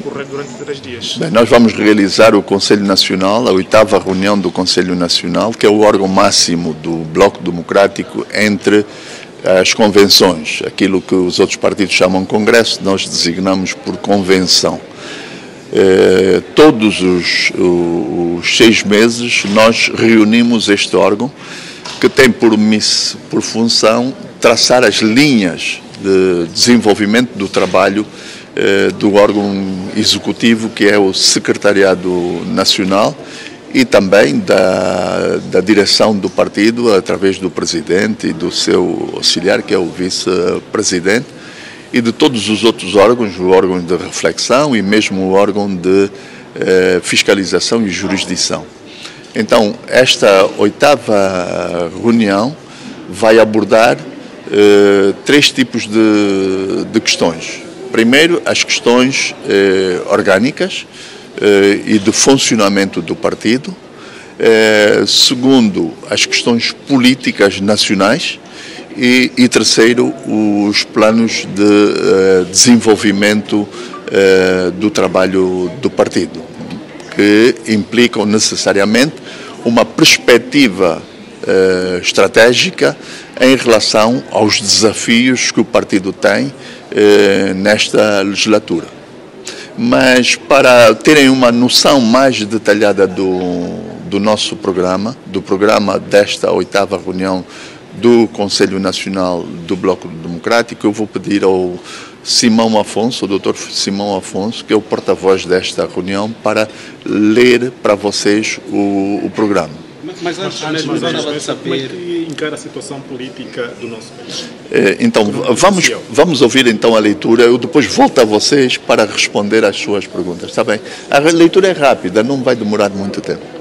ocorrer durante 3 dias? Bem, nós vamos realizar o Conselho Nacional, a 8ª reunião do Conselho Nacional, que é o órgão máximo do Bloco Democrático entre as convenções. Aquilo que os outros partidos chamam Congresso, nós designamos por convenção. Todos os 6 meses nós reunimos este órgão, que tem por função traçar as linhas de desenvolvimento do trabalho do órgão executivo, que é o Secretariado Nacional, e também da direção do partido, através do presidente e do seu auxiliar, que é o vice-presidente, e de todos os outros órgãos, o órgão de reflexão e mesmo o órgão de fiscalização e jurisdição. Então, esta 8ª reunião vai abordar 3 tipos de questões. Primeiro, as questões orgânicas e de funcionamento do partido. Segundo, as questões políticas nacionais. E terceiro, os planos de desenvolvimento do trabalho do partido, que implicam necessariamente uma perspectiva estratégica em relação aos desafios que o partido tem nesta legislatura. Mas para terem uma noção mais detalhada do nosso programa, do programa desta 8ª reunião do Conselho Nacional do Bloco Democrático, eu vou pedir ao Simão Afonso, o Dr. Simão Afonso, que é o porta-voz desta reunião, para ler para vocês o programa. Mas antes de saber... Como é que encara a situação política do nosso país? Então, vamos ouvir então a leitura, eu depois volto a vocês para responder às suas perguntas, está bem? A leitura é rápida, não vai demorar muito tempo.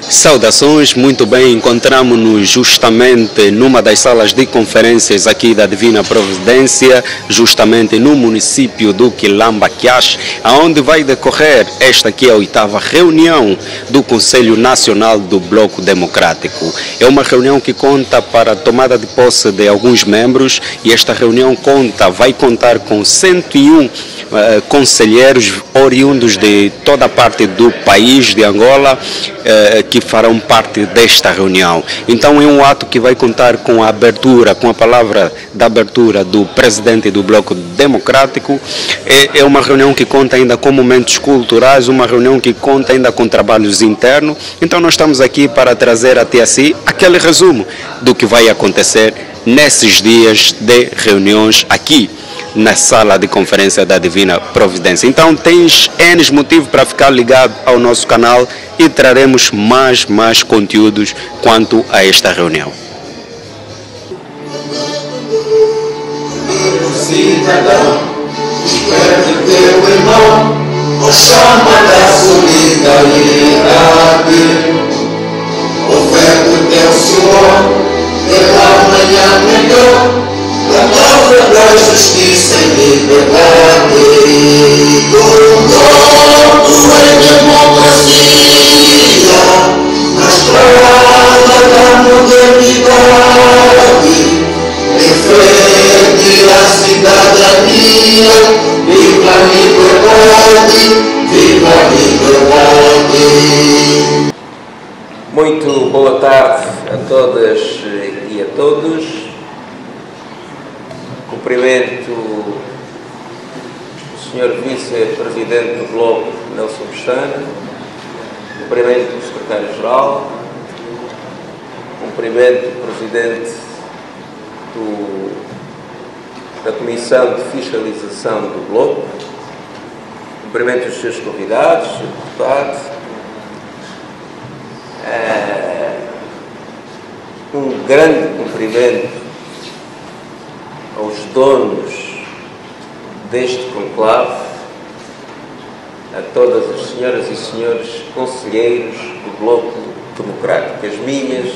Saudações, muito bem, encontramos-nos justamente numa das salas de conferências aqui da Divina Providência, justamente no município do Quilamba Quiache, onde vai decorrer esta aqui a 8ª reunião do Conselho Nacional do Bloco Democrático. É uma reunião que conta para a tomada de posse de alguns membros e esta reunião vai contar com 101 conselheiros oriundos de toda a parte do país de Angola, que farão parte desta reunião. Então é um ato que vai contar com a abertura, com a palavra da abertura do presidente do Bloco Democrático. É uma reunião que conta ainda com momentos culturais, uma reunião que conta ainda com trabalhos internos. Então nós estamos aqui para trazer até si aquele resumo do que vai acontecer nesses dias de reuniões aqui na sala de conferência da Divina Providência. Então tens N motivos para ficar ligado ao nosso canal e traremos mais conteúdos quanto a esta reunião. Cidadão, espere teu irmão, o chama da solidariedade, oferta teu suor pela manhã melhor, da causa da justiça e liberdade. Todos em democracia, na estrada da modernidade, em frente à cidadania, viva a liberdade, viva a liberdade. Muito boa tarde a todas e a todos. Cumprimento o Sr. Vice-Presidente do Bloco, Nelson Pestana, cumprimento o Secretário-Geral, cumprimento o Presidente da Comissão de Fiscalização do Bloco, cumprimento os seus convidados, o Sr. Deputado, um grande cumprimento aos donos deste conclave, a todas as senhoras e senhores conselheiros do Bloco Democrático, as minhas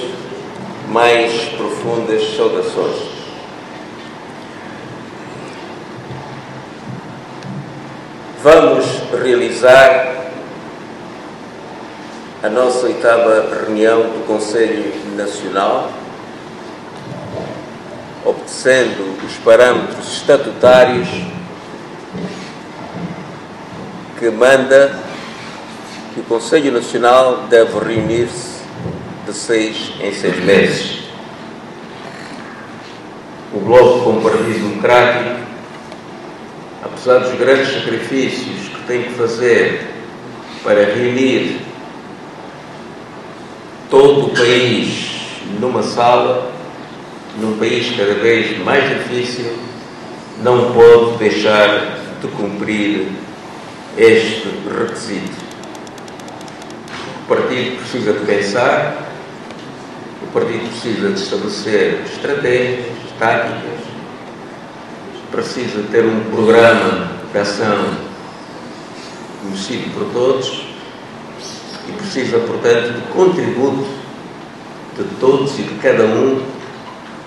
mais profundas saudações. Vamos realizar a nossa 8ª reunião do Conselho Nacional, obedecendo os parâmetros estatutários que manda que o Conselho Nacional deve reunir-se de 6 em 6 meses. O Bloco, como partido democrático, apesar dos grandes sacrifícios que tem que fazer para reunir todo o país numa sala, num país cada vez mais difícil, não pode deixar de cumprir este requisito. O partido precisa de pensar, o partido precisa de estabelecer estratégias, táticas, precisa ter um programa de ação conhecido por todos e precisa, portanto, de contributo de todos e de cada um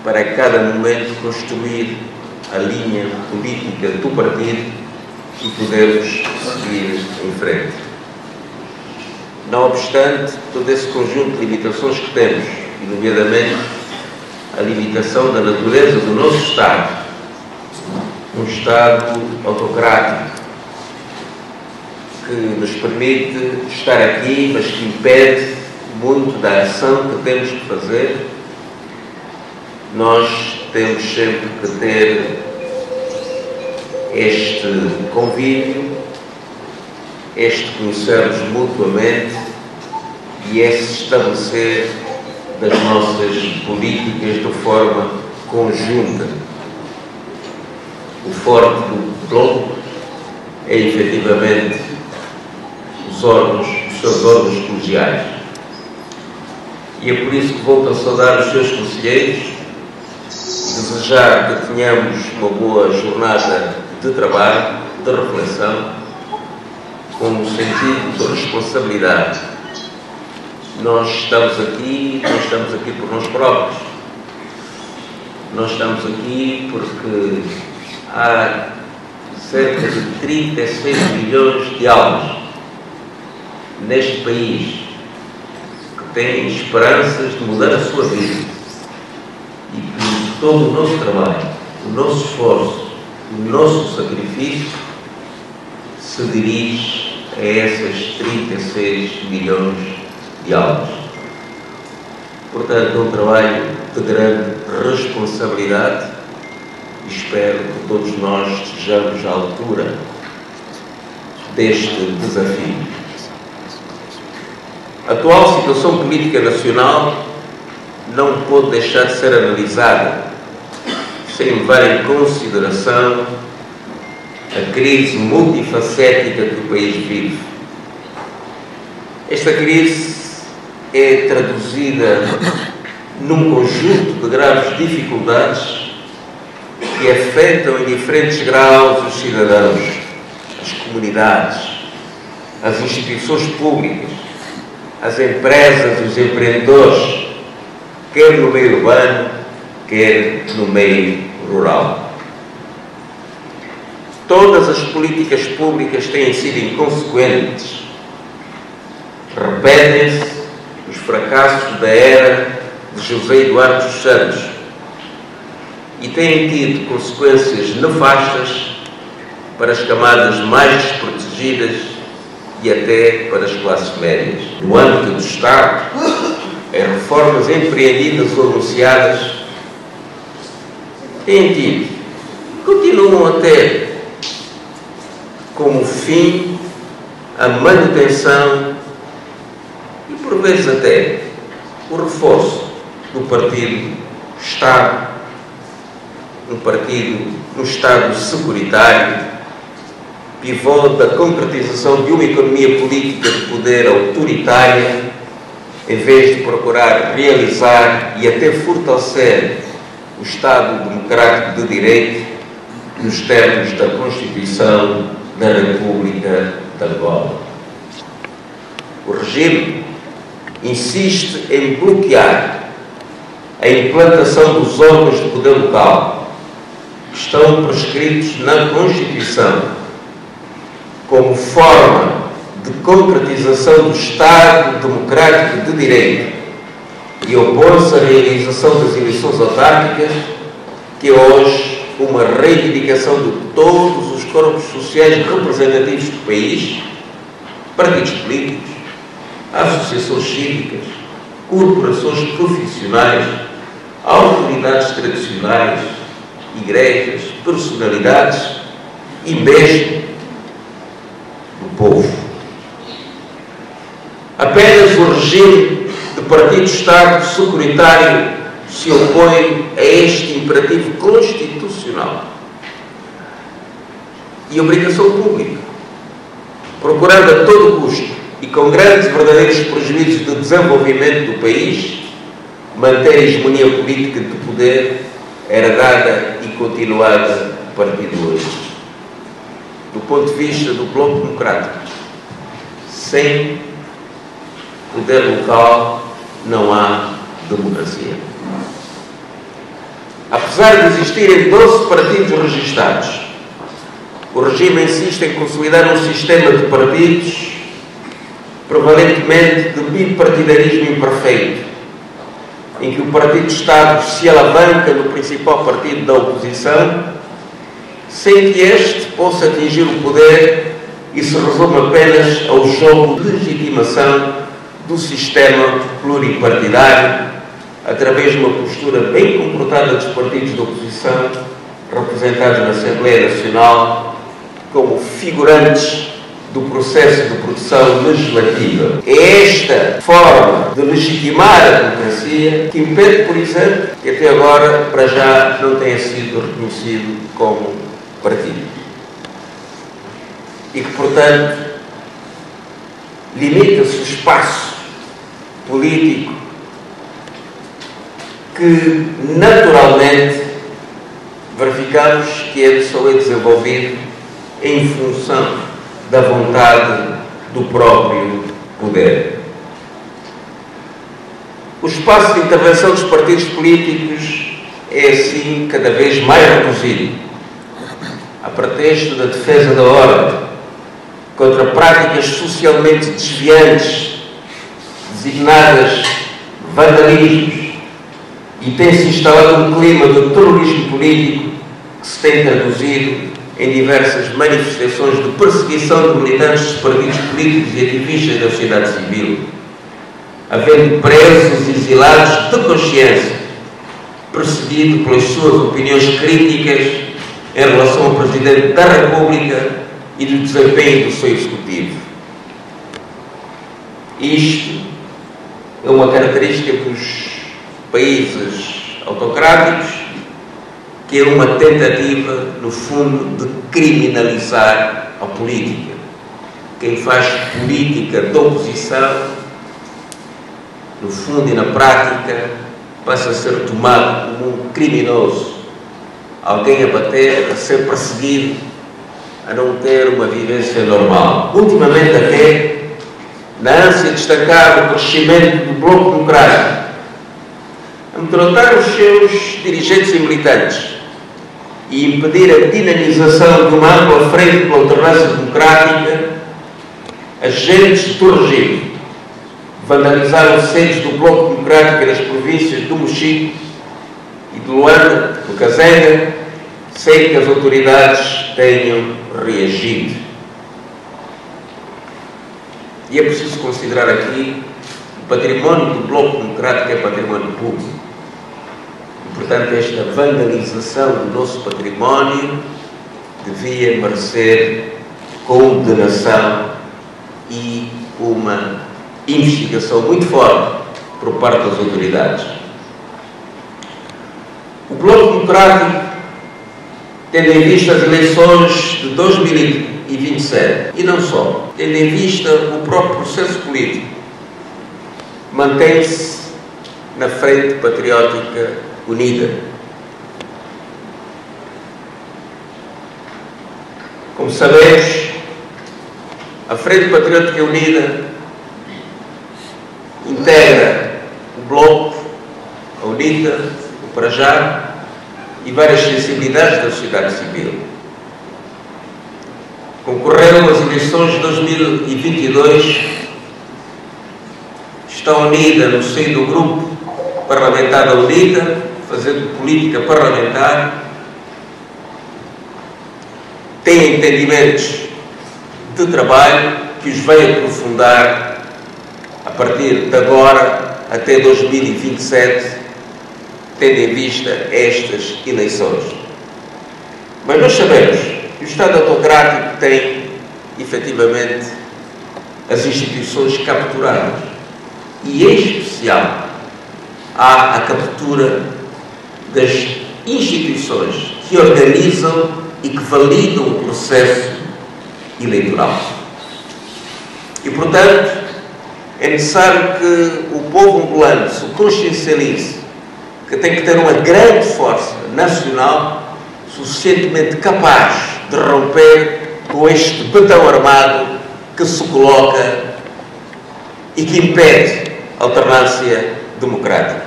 para a cada momento construir a linha política do partido e podermos seguir em frente. Não obstante todo esse conjunto de limitações que temos, e nomeadamente a limitação da natureza do nosso Estado, um Estado autocrático, que nos permite estar aqui, mas que impede muito da ação que temos que fazer, nós temos sempre que ter este convívio, este conhecermos mutuamente e esse estabelecer das nossas políticas de forma conjunta. O forte do Bloco é efetivamente os seus órgãos colegiais. E é por isso que volto a saudar os seus conselheiros, desejar que tenhamos uma boa jornada de trabalho, de reflexão, com um sentido de responsabilidade. Nós estamos aqui por nós próprios. Nós estamos aqui porque há cerca de 36 milhões de almas neste país que têm esperanças de mudar a sua vida e que todo o nosso trabalho, o nosso esforço, o nosso sacrifício se dirige a essas 36 milhões de almas. Portanto, é um trabalho de grande responsabilidade e espero que todos nós estejamos à altura deste desafio. A atual situação política nacional não pode deixar de ser analisada sem levar em consideração a crise multifacética que o país vive. Esta crise é traduzida num conjunto de graves dificuldades que afetam em diferentes graus os cidadãos, as comunidades, as instituições públicas, as empresas e os empreendedores, quer no meio urbano, quer no meio rural. Todas as políticas públicas têm sido inconsequentes, repetem-se os fracassos da era de José Eduardo dos Santos e têm tido consequências nefastas para as camadas mais desprotegidas e até para as classes médias. No âmbito do Estado, as reformas empreendidas ou anunciadas têm tido, continuam a ter como fim a manutenção e, por vezes, até o reforço do partido-Estado, um Estado securitário, pivô da concretização de uma economia política de poder autoritária, em vez de procurar realizar e até fortalecer o Estado democrático de direito nos termos da Constituição da República de Angola. O regime insiste em bloquear a implantação dos órgãos de poder local que estão prescritos na Constituição como forma de concretização do Estado democrático de direito e opõe-se à realização das eleições autárquicas que hoje uma reivindicação de todos os corpos sociais representativos do país, partidos políticos, associações cívicas, corporações profissionais, autoridades tradicionais, igrejas, personalidades e mesmo do povo. Apenas o regime de partido-Estado securitário se opõe a este imperativo constitucional e obrigação pública, procurando a todo custo e com grandes verdadeiros prejuízos de desenvolvimento do país, manter a hegemonia política de poder herdada e continuada a partir de hoje. Do ponto de vista do Bloco Democrático, sem poder local não há democracia. Apesar de existirem 12 partidos registados, o regime insiste em consolidar um sistema de partidos prevalentemente de bipartidarismo imperfeito, em que o partido-Estado se alavanca no principal partido da oposição, sem que este possa atingir o poder e se resume apenas ao jogo de legitimação do sistema pluripartidário, através de uma postura bem comportada dos partidos da oposição, representados na Assembleia Nacional, como figurantes do processo de produção legislativa. É esta forma de legitimar a democracia que impede, por exemplo, que até agora, para já, não tenha sido reconhecido como partido. E que, portanto, limita-se o espaço político que, naturalmente, verificamos que só é desenvolvido em função da vontade do próprio poder. O espaço de intervenção dos partidos políticos é, assim, cada vez mais reduzido, a pretexto da defesa da ordem, contra práticas socialmente desviantes, designadas vandalismos, e tem-se instalado um clima de terrorismo político que se tem traduzido em diversas manifestações de perseguição de militantes dos partidos políticos e ativistas da sociedade civil, havendo presos e exilados de consciência, perseguido pelas suas opiniões críticas em relação ao Presidente da República e do desempenho do seu Executivo. Isto é uma característica dos países autocráticos, que é uma tentativa, no fundo, de criminalizar a política. Quem faz política de oposição, no fundo e na prática, passa a ser tomado como um criminoso, alguém a bater, a ser perseguido, a não ter uma vivência normal. Ultimamente até, na ânsia de destacar o crescimento do Bloco Democrático, amedrontar os seus dirigentes e militantes e impedir a dinamização de uma ampla frente pela alternância democrática, agentes do regime vandalizaram sedes do Bloco Democrático nas províncias do Mochico e de Luanda, do Kazenga, sem que as autoridades tenham reagido. E é preciso considerar aqui o património do Bloco Democrático é património público. E, portanto, esta vandalização do nosso património devia merecer condenação e uma investigação muito forte por parte das autoridades. O Bloco Democrático, tendo em vista as eleições de 2027, e não só, tendo em vista o próprio processo político, mantém-se na Frente Patriótica Unida. Como sabemos, a Frente Patriótica Unida integra o Bloco, a UNITA, o Parajá e várias sensibilidades da sociedade civil. Concorreram às eleições de 2022, está unida no seio do grupo parlamentar da UNITA, fazendo política parlamentar, têm entendimentos de trabalho que os vêm aprofundar a partir de agora até 2027, tendo em vista estas eleições. Mas nós sabemos que o Estado autocrático tem, efetivamente, as instituições capturadas. E, em especial, há a captura das instituições que organizam e que validam o processo eleitoral. E, portanto, é necessário que o povo angolano se consciencialize que tem que ter uma grande força nacional suficientemente capaz de romper com este betão armado que se coloca e que impede a alternância democrática.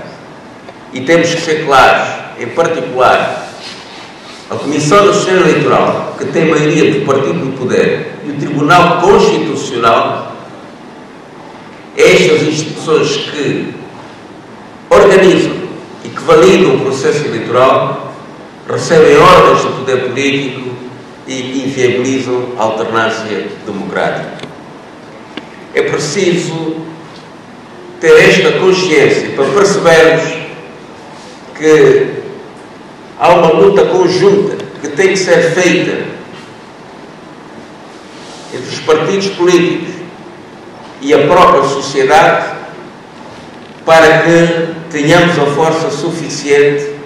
E temos que ser claros, em particular, a Comissão Nacional Eleitoral, que tem maioria do partido no poder, e o Tribunal Constitucional, estas instituições que organizam e que validam o processo eleitoral, recebem ordens do poder político e inviabilizam a alternância democrática. É preciso ter esta consciência para percebermos que há uma luta conjunta que tem que ser feita entre os partidos políticos e a própria sociedade para que tenhamos a força suficiente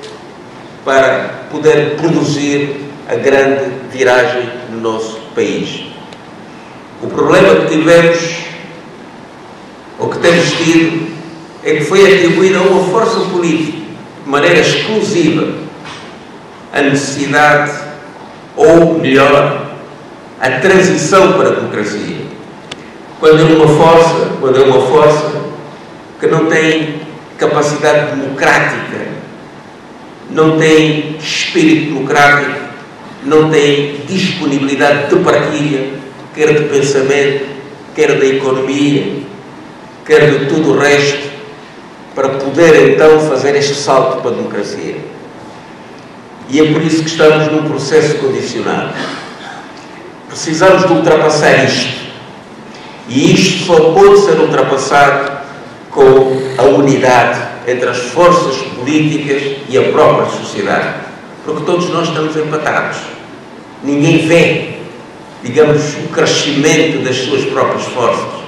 para poder produzir a grande viragem no nosso país. O problema que tivemos, ou que temos tido, é que foi atribuída a uma força política, de maneira exclusiva, a necessidade, ou melhor, a transição para a democracia. Quando é uma força que não tem capacidade democrática, não tem espírito democrático, não tem disponibilidade de partilha, quer de pensamento, quer da economia, quer de tudo o resto, para poder então fazer este salto para a democracia. E é por isso que estamos num processo condicionado. Precisamos de ultrapassar isto. E isto só pode ser ultrapassado com a unidade entre as forças políticas e a própria sociedade. Porque todos nós estamos empatados. Ninguém vê, digamos, o crescimento das suas próprias forças.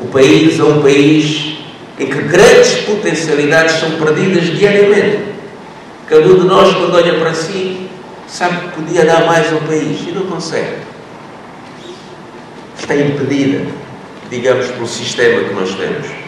O país é um país em que grandes potencialidades são perdidas diariamente. Cada um de nós, quando olha para si, sabe que podia dar mais ao país e não consegue. Está impedida, digamos, pelo sistema que nós temos.